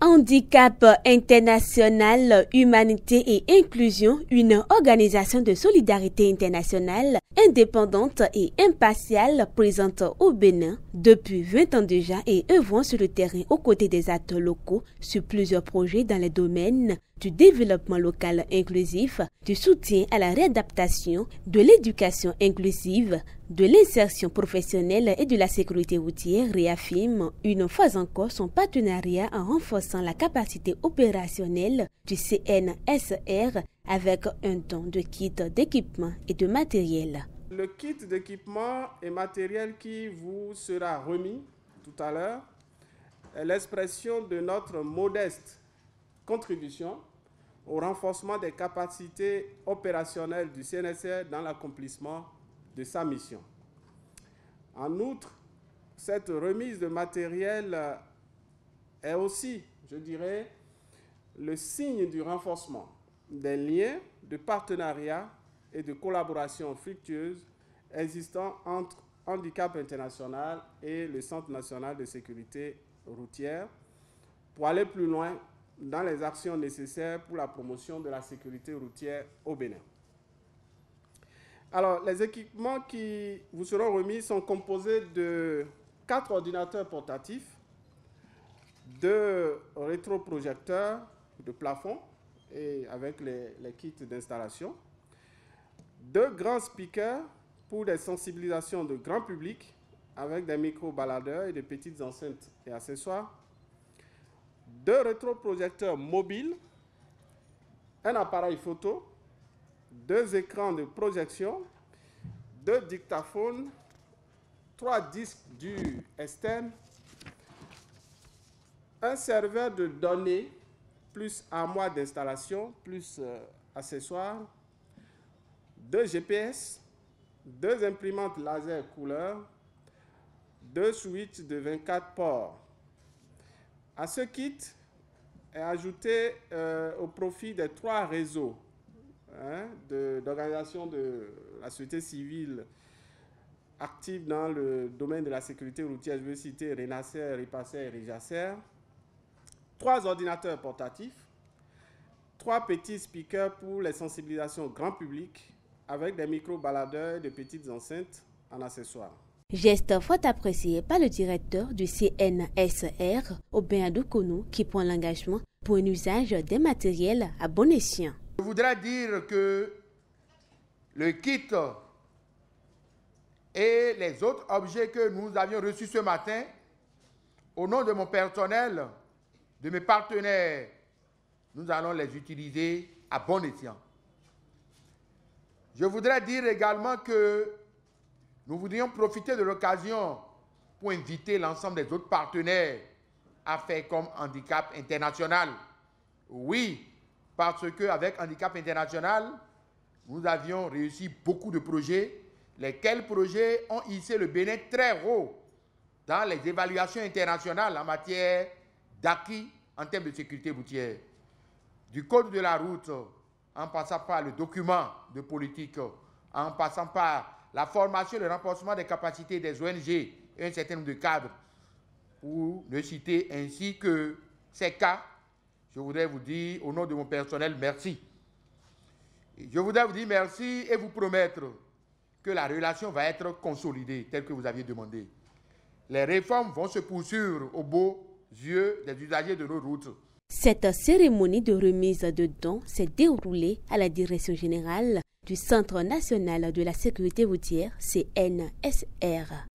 Handicap international, humanité et inclusion, une organisation de solidarité internationale indépendante et impartiale présente au Bénin depuis 20 ans déjà et œuvrant sur le terrain aux côtés des acteurs locaux sur plusieurs projets dans les domaines du développement local inclusif, du soutien à la réadaptation, de l'éducation inclusive, de l'insertion professionnelle et de la sécurité routière réaffirme une fois encore son partenariat en renforçant la capacité opérationnelle du CNSR avec un don de kits d'équipement et de matériel. Le kit d'équipement et matériel qui vous sera remis tout à l'heure est l'expression de notre modeste contribution au renforcement des capacités opérationnelles du CNSR dans l'accomplissement de sa mission. En outre, cette remise de matériel est aussi, je dirais, le signe du renforcement des liens de partenariat et de collaboration fructueuse existants entre Handicap International et le Centre national de sécurité routière pour aller plus loin dans les actions nécessaires pour la promotion de la sécurité routière au Bénin. Alors, les équipements qui vous seront remis sont composés de 4 ordinateurs portatifs, 2 rétroprojecteurs de plafond et avec les kits d'installation, 2 grands speakers pour des sensibilisations de grand public avec des micro-baladeurs et des petites enceintes et accessoires, 2 rétroprojecteurs mobiles, un appareil photo, 2 écrans de projection, 2 dictaphones, 3 disques durs externes, un serveur de données, plus armoire d'installation, plus accessoires, 2 GPS, 2 imprimantes laser couleur, 2 switches de 24 ports. À ce kit est ajouté au profit des 3 réseaux d'organisations de la société civile actives dans le domaine de la sécurité routière, je veux citer RENACER, RIPACER et RIJACER, 3 ordinateurs portatifs, 3 petits speakers pour les sensibilisations grand public avec des micro-baladeurs et de petites enceintes en accessoires. Geste fort apprécié par le directeur du CNSR, Aubin Adoukonou, qui prend l'engagement pour un usage des matériels à bon escient. Je voudrais dire que le kit et les autres objets que nous avions reçus ce matin, au nom de mon personnel, de mes partenaires, nous allons les utiliser à bon escient. Je voudrais dire également que nous voudrions profiter de l'occasion pour inviter l'ensemble des autres partenaires à faire comme Handicap International. Oui, parce qu'avec Handicap International, nous avions réussi beaucoup de projets, lesquels projets ont hissé le Bénin très haut dans les évaluations internationales en matière d'acquis en termes de sécurité routière. Du code de la route, en passant par le document de politique, en passant par la formation et le renforcement des capacités des ONG et un certain nombre de cadres, pour ne citer ainsi que ces cas, je voudrais vous dire, au nom de mon personnel, merci. Je voudrais vous dire merci et vous promettre que la relation va être consolidée, telle que vous aviez demandé. Les réformes vont se poursuivre aux beaux yeux des usagers de nos routes. Cette cérémonie de remise de dons s'est déroulée à la direction générale du Centre national de la sécurité routière, CNSR.